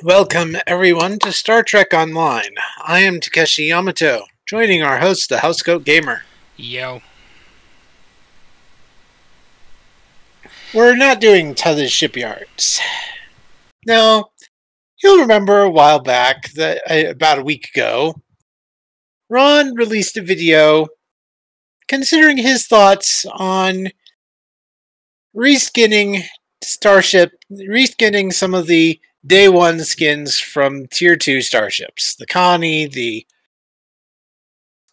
Welcome, everyone, to Star Trek Online. I am Takeshi Yamato, joining our host, the Housecoat Gamer. Yo. We're not doing tethered shipyards. Now, you'll remember a while back, that about a week ago, Ron released a video considering his thoughts on reskinning Starship, reskinning some of the Day 1 skins from Tier 2 starships. The Connie, the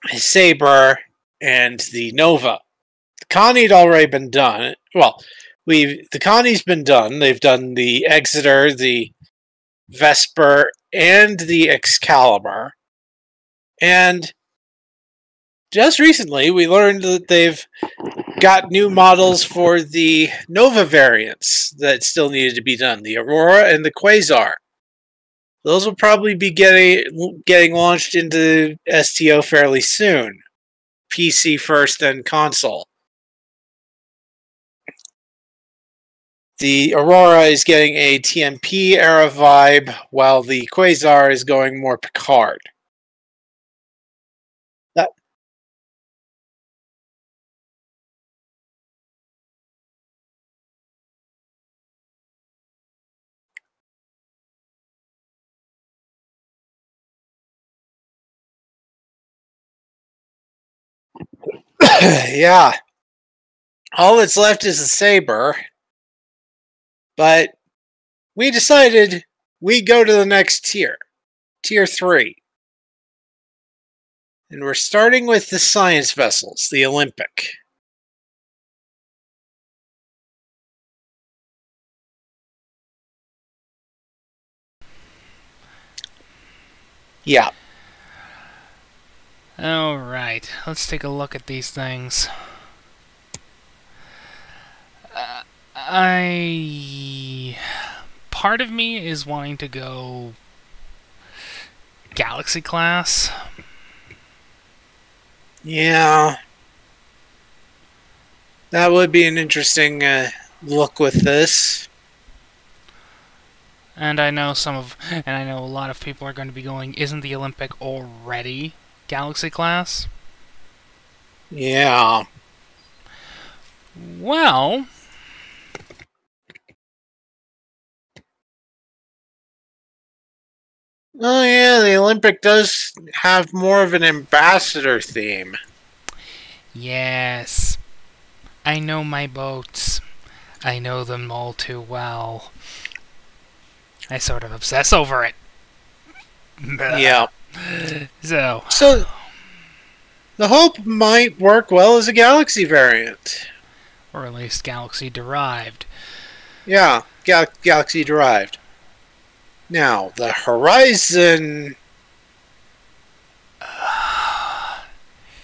Saber, and the Nova. The Connie had already been done. Well, the Connie's been done. They've done the Exeter, the Vesper, and the Excalibur. And just recently, we learned that they've got new models for the Nova variants that still needed to be done. The Aurora and the Quasar. Those will probably be getting launched into STO fairly soon. PC first, then console. The Aurora is getting a TMP era vibe, while the Quasar is going more Picard. That yeah. All that's left is the Saber. But we decided we'd go to the next tier. Tier 3. And we're starting with the science vessels, the Olympic. Yeah. Alright, let's take a look at these things. Part of me is wanting to go Galaxy class. Yeah. That would be an interesting look with this. And I know a lot of people are going to be going, isn't the Olympic already Galaxy class? Yeah. Well, oh yeah, the Olympic does have more of an ambassador theme. yes. I know my boats. I know them all too well. I sort of obsess over it. Yeah. So, the Hope might work well as a Galaxy variant. or at least Galaxy derived. Yeah, Galaxy derived. Now, the Horizon...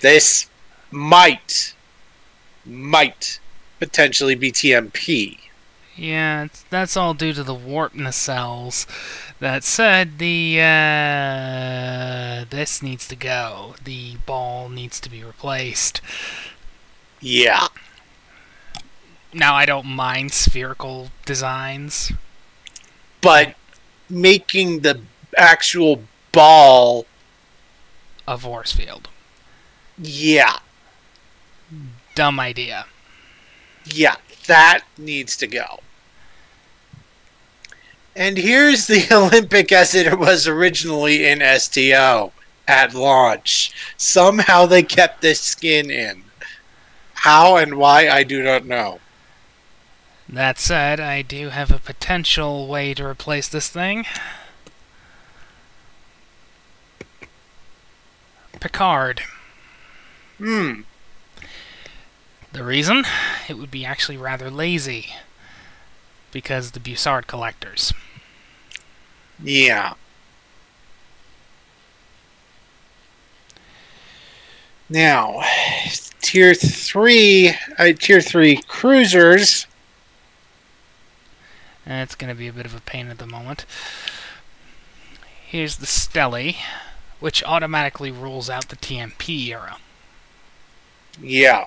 This might potentially be TMP. Yeah, that's all due to the warp nacelles. That said, this needs to go. The ball needs to be replaced. Yeah. Now, I don't mind spherical designs, But making the actual ball... a force field. Yeah. Dumb idea. Yeah, that needs to go. And here's the Olympic as it was originally in STO at launch. Somehow they kept this skin in. How and why, I do not know. That said, I do have a potential way to replace this thing. Picard. Hmm. The reason? It would be actually rather lazy. Because the Bussard collectors. Yeah. Now, tier 3 cruisers. It's going to be a bit of a pain at the moment. Here's the Stelly, which automatically rules out the TMP era. Yeah.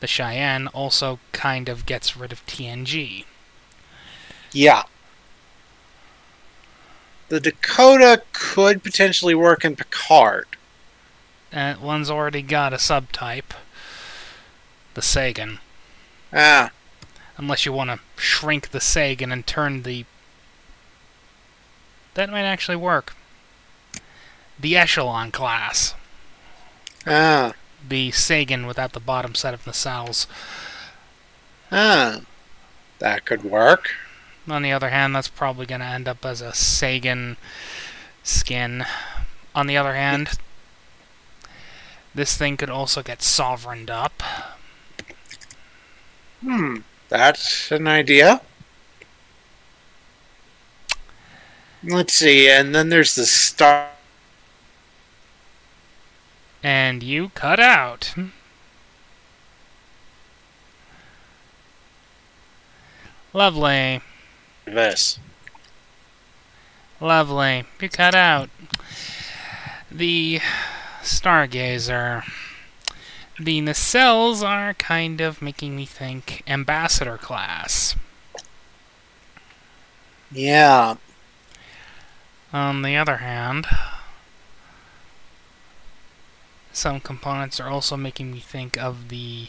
The Cheyenne also kind of gets rid of TNG. Yeah. The Dakota could potentially work in Picard. That one's already got a subtype. The Sagan. Ah. Unless you want to shrink the Sagan and turn the... That might actually work. The Echelon class. Ah. The Sagan without the bottom set of nacelles. Ah. That could work. On the other hand, that's probably going to end up as a Sagan skin. On the other hand, this thing could also get sovereigned up. That's an idea. Let's see, and then there's the Star... And you cut out. Lovely. This. Lovely. You cut out. The Stargazer. The nacelles are kind of making me think Ambassador class. Yeah. On the other hand, some components are also making me think of the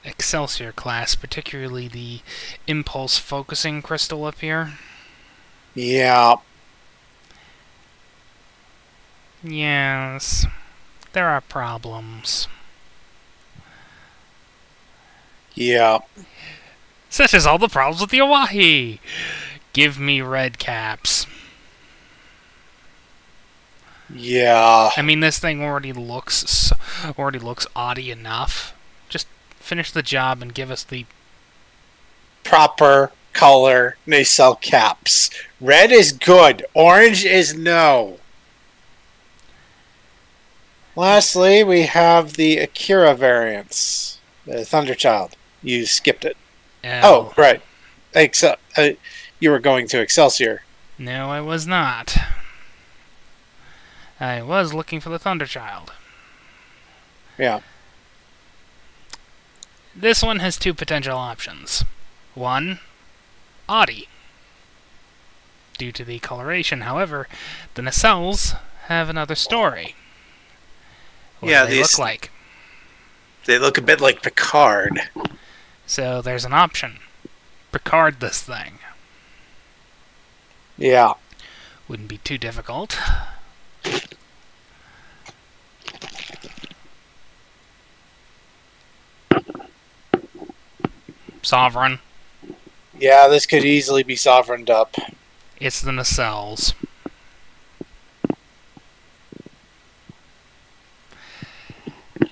Excelsior class, particularly the impulse focusing crystal up here. Yeah. Yes, there are problems. Yeah. Such as all the problems with the Oahi. Give me red caps. Yeah. I mean, this thing already looks oddie enough. Just finish the job and give us the Proper color nacelle caps. Red is good. Orange is no. Lastly, we have the Akira variants. The Thunderchild. You skipped it. Oh, right. You were going to Excelsior. No, I was not. I was looking for the Thunderchild. Yeah. This one has two potential options. One, Audi. Due to the coloration, however, the nacelles have another story. What do they look like? They look a bit like Picard. So there's an option. Picard this thing. Yeah. Wouldn't be too difficult. Sovereign. Yeah, this could easily be sovereigned up. It's the nacelles.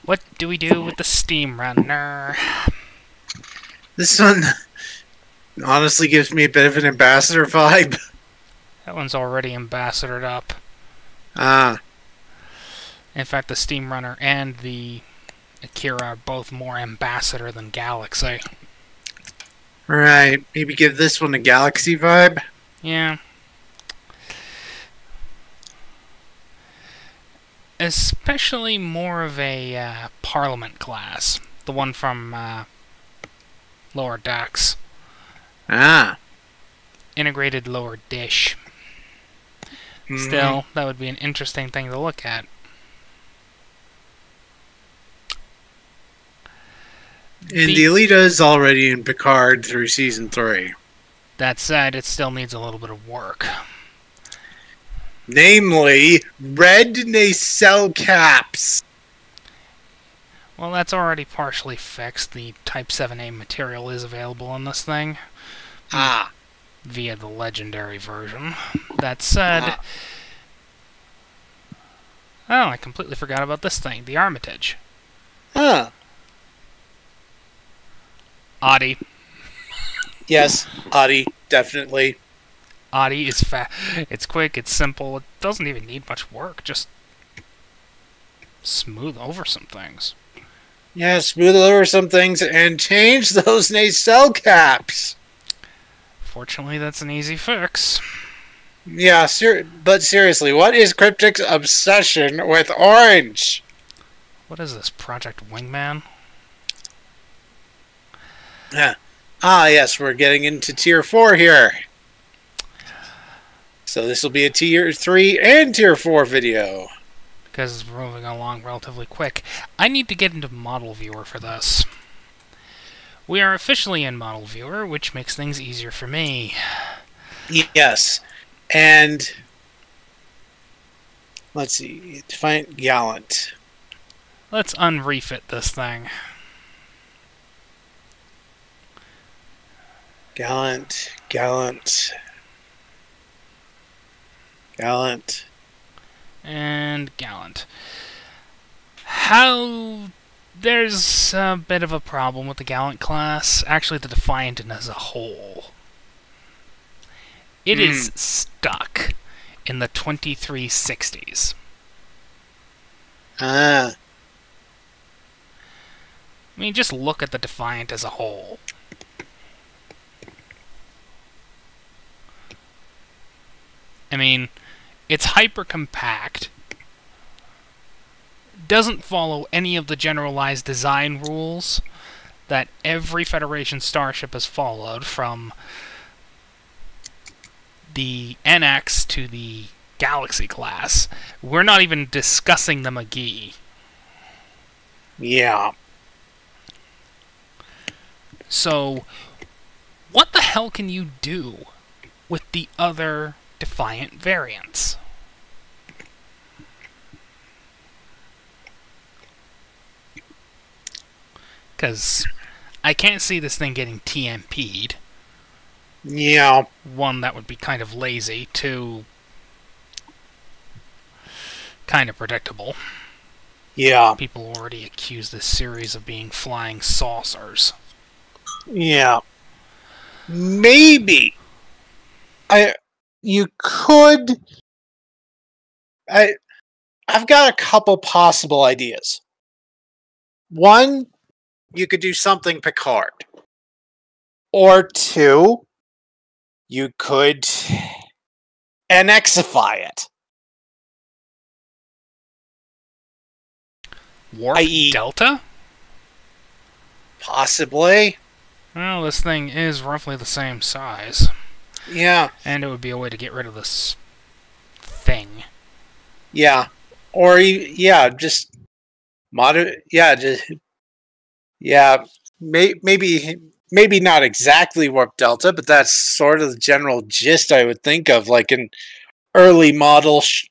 What do we do with the steam runner? This one honestly gives me a bit of an ambassador vibe. That one's already ambassadored up. Ah. In fact, the steam runner and the Akira are both more ambassador than galaxy. Right. Maybe give this one a galaxy vibe? Yeah. Especially more of a Parliament class. The one from Lower Decks. Ah. Integrated lower dish. Still, that would be an interesting thing to look at. And the Alita is already in Picard through Season 3. That said, it still needs a little bit of work. Namely, red nacelle caps. Well, that's already partially fixed. The Type 7A material is available on this thing. Ah. Via the legendary version. That said... Oh, I completely forgot about this thing. The Armitage. Huh. Audi. Yes, Audi, definitely. Audi is fast. It's quick, it's simple, it doesn't even need much work. Just smooth over some things. Yeah, smooth over some things and change those nacelle caps. Fortunately, that's an easy fix. Yeah, but seriously, what is Cryptic's obsession with orange? What is this, Project Wingman? Yeah. Ah, yes, we're getting into Tier 4 here. So this will be a Tier 3 and Tier 4 video. Because we're moving along relatively quick. I need to get into Model Viewer for this. We are officially in Model Viewer, which makes things easier for me. Yes. And let's see. Define gallant. Let's unrefit this thing. Gallant. And gallant. There's a bit of a problem with the gallant class. Actually, the Defiant as a whole. It is stuck in the 2360s. I mean, just look at the Defiant as a whole. I mean, it's hyper-compact, doesn't follow any of the generalized design rules that every Federation Starship has followed, from the NX to the Galaxy class. We're not even discussing the McGee. Yeah. So, what the hell can you do with the other Defiant variants? Because I can't see this thing getting TMP'd. Yeah. One, that would be kind of lazy. Two, kind of predictable. Yeah. People already accuse this series of being flying saucers. Yeah. Maybe. You could... I've got a couple possible ideas. One, you could do something Picard. Or two, you could NXify it. Warp Delta? Possibly. Well, this thing is roughly the same size. Yeah. And it would be a way to get rid of this thing. Yeah. Or, yeah, just... Maybe not exactly Warp Delta, but that's sort of the general gist I would think of, like an early 2150s,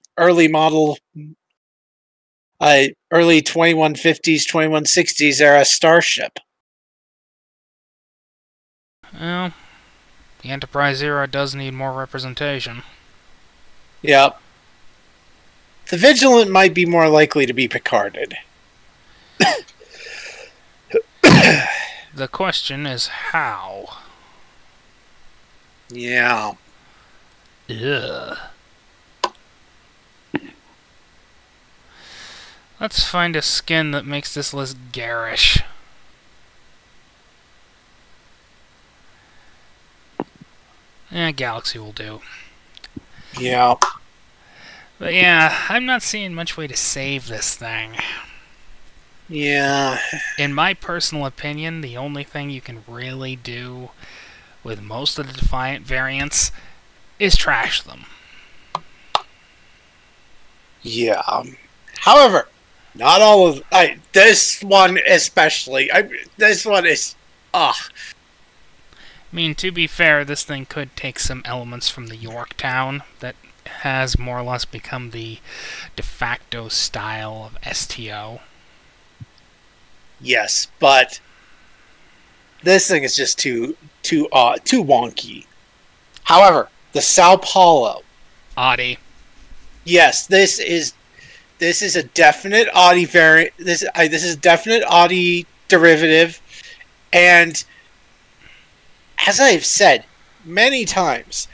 2160s era Starship. Well, the Enterprise era does need more representation. Yep. The Vigilant might be more likely to be Picarded. The question is how. Yeah. Ugh. Let's find a skin that makes this list garish. Galaxy will do. Yeah. But yeah, I'm not seeing much way to save this thing. Yeah. In my personal opinion, the only thing you can really do with most of the Defiant variants is trash them. Yeah. However, not all of... this one especially. This one is... Ugh. I mean, to be fair, this thing could take some elements from the Yorktown that has more or less become the de facto style of STO. Yes, but this thing is just too wonky. However, the Sao Paulo, Audi. Yes, this is a definite Audi variant. This is a definite Audi derivative, and as I've said many times,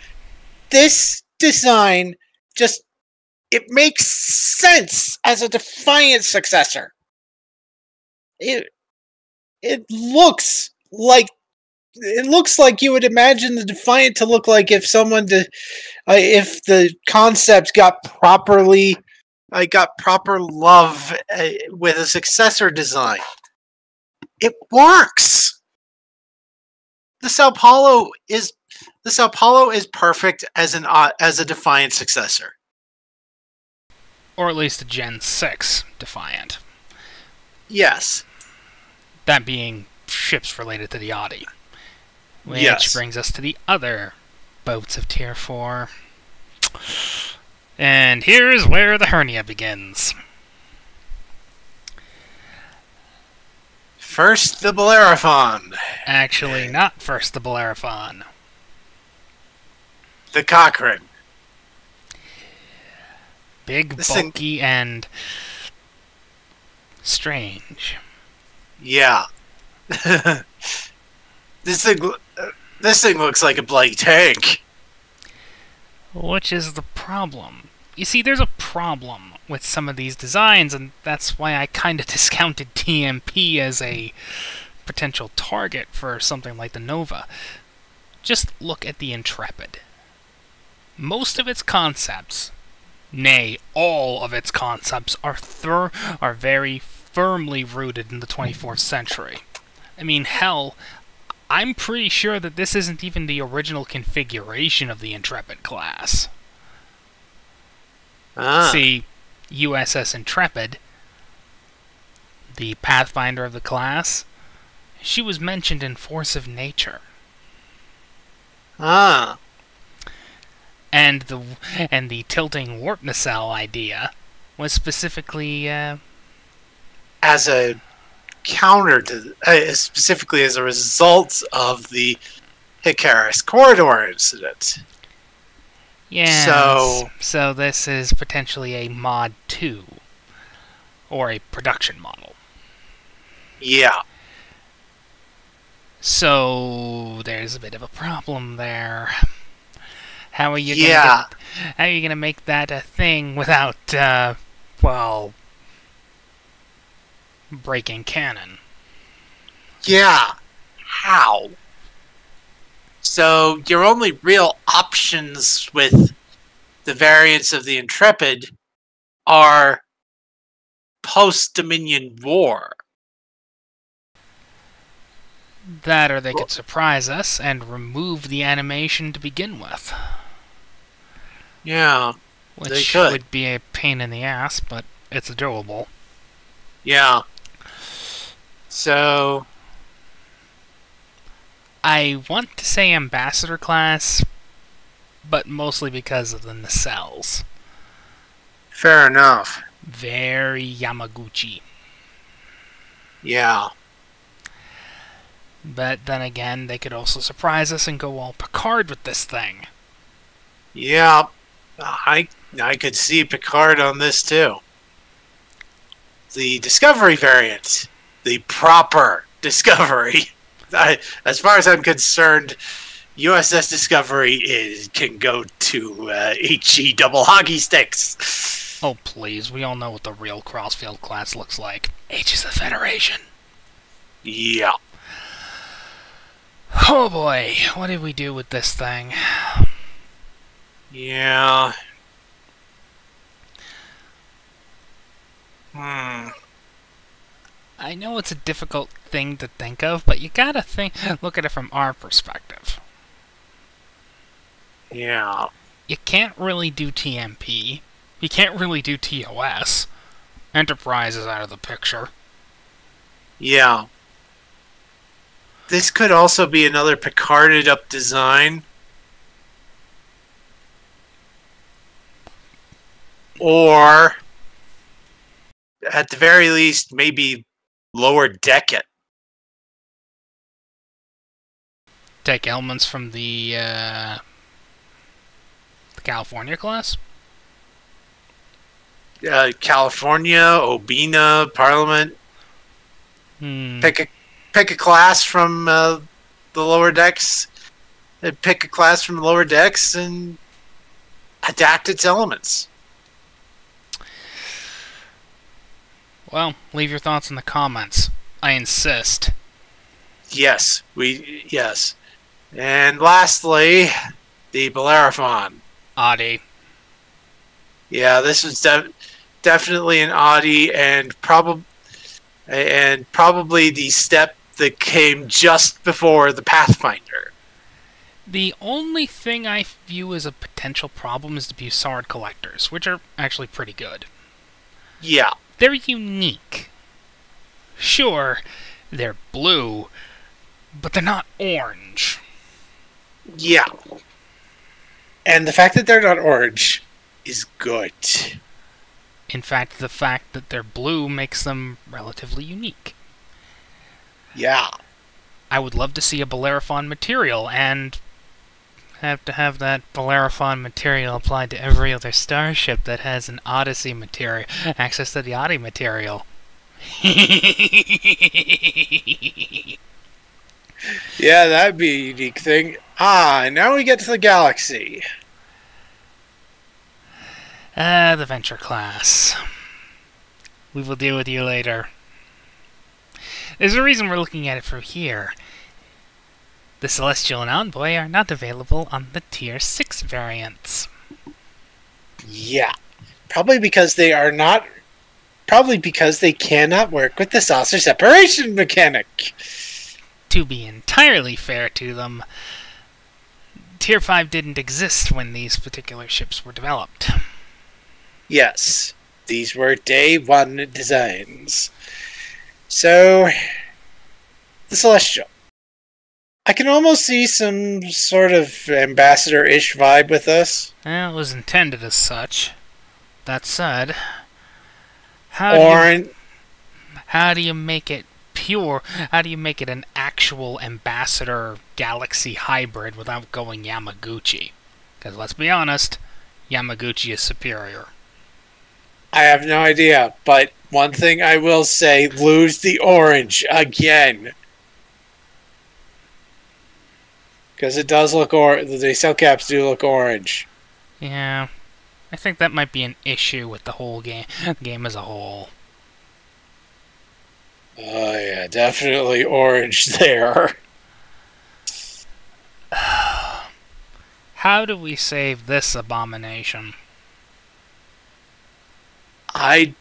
this design it makes sense as a Defiant successor. It looks like you would imagine the Defiant to look like if if the concept got proper love with a successor design. It works. The Sao Paulo is the Sao Paulo is perfect as a Defiant successor. Or at least a Gen 6 Defiant. Yes. That being ships related to the Audi. Which Yes. brings us to the other boats of Tier 4. And here's where the hernia begins. First, the Bellerophon. Actually, not first the Bellerophon. The Cochrane. Big, bulky, and strange. Yeah. This thing looks like a bloody tank. Which is the problem? You see, there's a problem with some of these designs, and that's why I kind of discounted TMP as a potential target for something like the Nova. Just look at the Intrepid. Most of its concepts, nay, all of its concepts, are very firmly rooted in the 24th century. I mean, hell, I'm pretty sure that this isn't even the original configuration of the Intrepid class. See, USS Intrepid, the Pathfinder of the class, she was mentioned in Force of Nature. And the tilting warp nacelle idea was specifically as a counter to, specifically as a result of the Icarus Corridor incident. Yeah. So this is potentially a mod 2 or a production model. Yeah. So there's a bit of a problem there. How are you gonna make that a thing without breaking canon? Yeah. How? So your only real options with the variants of the Intrepid are post-Dominion War. That, or they could surprise us and remove the animation to begin with. Yeah, which would be a pain in the ass, but it's doable. Yeah. So I want to say Ambassador class, but mostly because of the nacelles. Fair enough. Very Yamaguchi. Yeah. But then again, they could also surprise us and go all Picard with this thing. Yeah. I could see Picard on this too. The Discovery variant. The proper Discovery. As far as I'm concerned, USS Discovery can go to HE double hockey sticks. Oh, please. We all know what the real Crossfield class looks like. H is the Federation. Yeah. Oh boy, what did we do with this thing? Yeah. I know it's a difficult thing to think of, but you gotta look at it from our perspective. Yeah. You can't really do TMP. You can't really do TOS. Enterprise is out of the picture. Yeah. This could also be another Picarded up design. Or, at the very least, maybe lower deck it. Take elements from the California class? California, Obina, Parliament. Pick a class from the lower decks. Pick a class from the lower decks and adapt its elements. Well, leave your thoughts in the comments. I insist. Yes, yes. And lastly, the Bellerophon. Audi. Yeah, this was definitely an Audi, and probably the step that came just before the Pathfinder. The only thing I view as a potential problem is the Bussard collectors, which are actually pretty good. Yeah. They're unique. Sure, they're blue, but they're not orange. Yeah. And the fact that they're not orange is good. In fact, the fact that they're blue makes them relatively unique. Yeah. I would love to see a Bellerophon material, and have to have that Bellerophon material applied to every other starship that has an Odyssey material, access to the Odyssey material. Yeah, that'd be a unique thing. Now we get to the galaxy. The Venture class. We will deal with you later. There's a reason we're looking at it from here. The Celestial and Envoy are not available on the Tier 6 variants. Yeah. Probably because they are not... Probably because they cannot work with the saucer separation mechanic. To be entirely fair to them, Tier 5 didn't exist when these particular ships were developed. Yes. These were Day 1 designs. So... The Celestial. I can almost see some sort of ambassador-ish vibe with us. Well, it was intended as such. That said, how do you make it pure? How do you make it an actual ambassador galaxy hybrid without going Yamaguchi? Because let's be honest, Yamaguchi is superior. I have no idea, but one thing I will say, lose the orange again. Because it does look the cell caps do look orange. Yeah, I think that might be an issue with the whole game, as a whole. Oh yeah, definitely orange there. How do we save this abomination? I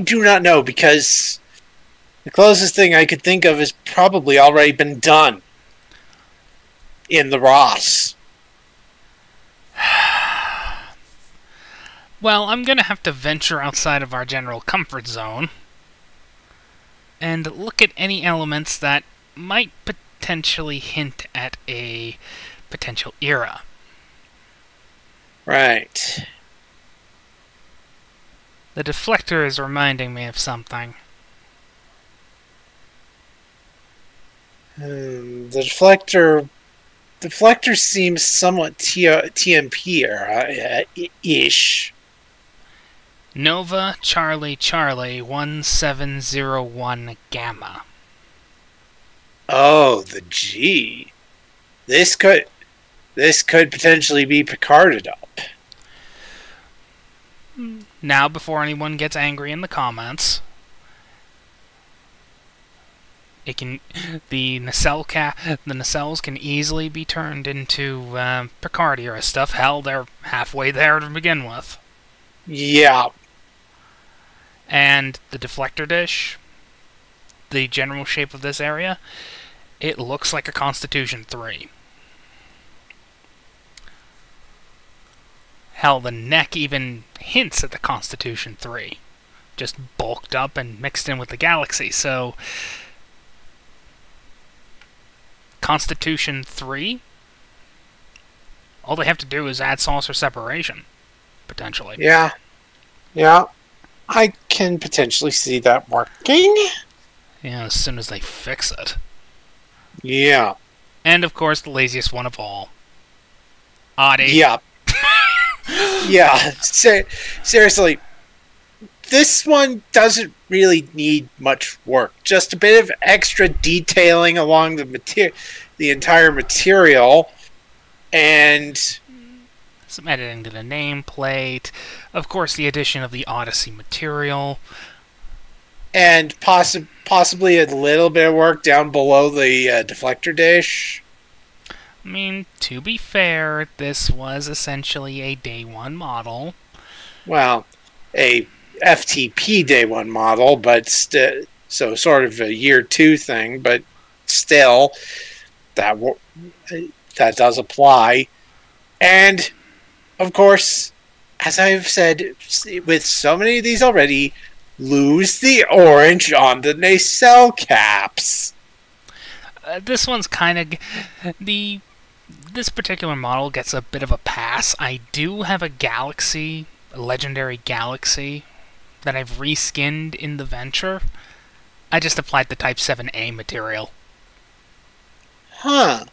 do not know, because the closest thing I could think of has probably already been done in the Ross. Well, I'm gonna have to venture outside of our general comfort zone and look at any elements that might potentially hint at a potential era. Right. The deflector is reminding me of something. The deflector seems somewhat TMP era-ish. Nova Charlie Charlie 1701 Gamma. Oh, the G. This could potentially be Picarded up. Now, before anyone gets angry in the comments, the nacelles can easily be turned into Picard era stuff. Hell, they're halfway there to begin with. Yeah. And the deflector dish, the general shape of this area, it looks like a Constitution 3. Hell, the neck even hints at the Constitution 3. Just bulked up and mixed in with the galaxy, so... Constitution 3? All they have to do is add saucer separation, potentially. Yeah. Yeah. I can potentially see that working. Yeah, as soon as they fix it. Yeah. And, of course, the laziest one of all. Oddie. Yeah. Yeah. Seriously. This one doesn't really need much work. Just a bit of extra detailing along the entire material. And... some editing to the nameplate. Of course, the addition of the Odyssey material. And possibly a little bit of work down below the deflector dish. I mean, to be fair, this was essentially a Day 1 model. Well, a FTP Day 1 model, but so sort of a Year 2 thing, but still, that that does apply. And, of course, as I've said with so many of these already, lose the orange on the nacelle caps. This one's kind of... This particular model gets a bit of a pass. I do have a Galaxy, a legendary Galaxy, that I've reskinned in the Venture. I just applied the Type 7A material. Huh.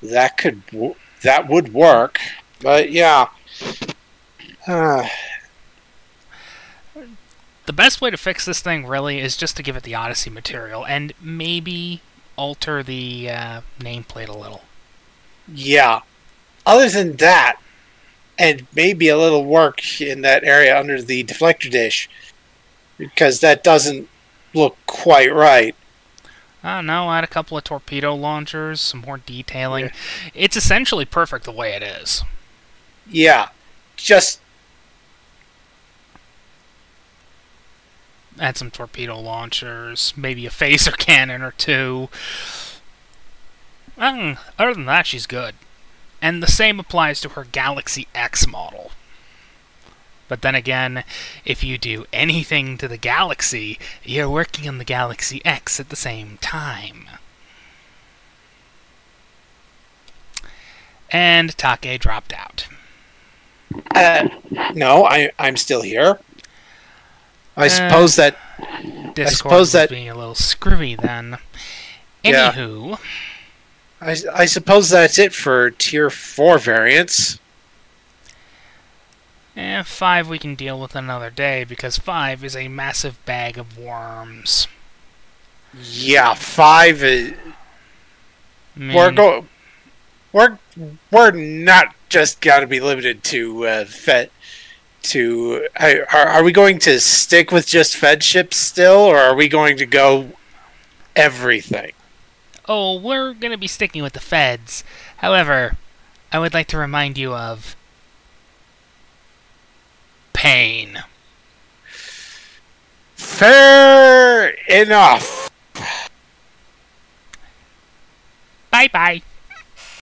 That would work. But yeah. The best way to fix this thing, really, is just to give it the Odyssey material, and maybe alter the nameplate a little. Yeah. Other than that, and maybe a little work in that area under the deflector dish, because that doesn't look quite right. I don't know, add a couple of torpedo launchers, some more detailing. Yeah. It's essentially perfect the way it is. Yeah. Just... add some torpedo launchers, maybe a phaser cannon or two. Other than that, she's good. And the same applies to her Galaxy X model. But then again, if you do anything to the Galaxy, you're working on the Galaxy X at the same time. And Take dropped out. No, I'm still here. I suppose that... Discord was being a little screwy then. Yeah. Anywho... I suppose that's it for Tier 4 variants. 5 we can deal with another day, because 5 is a massive bag of worms. Yeah, 5 is... We're not just got to be limited to are we going to stick with just Fed ships still, or are we going to go everything? Oh, we're going to be sticking with the Feds. However, I would like to remind you of... pain. Fair enough. Bye-bye.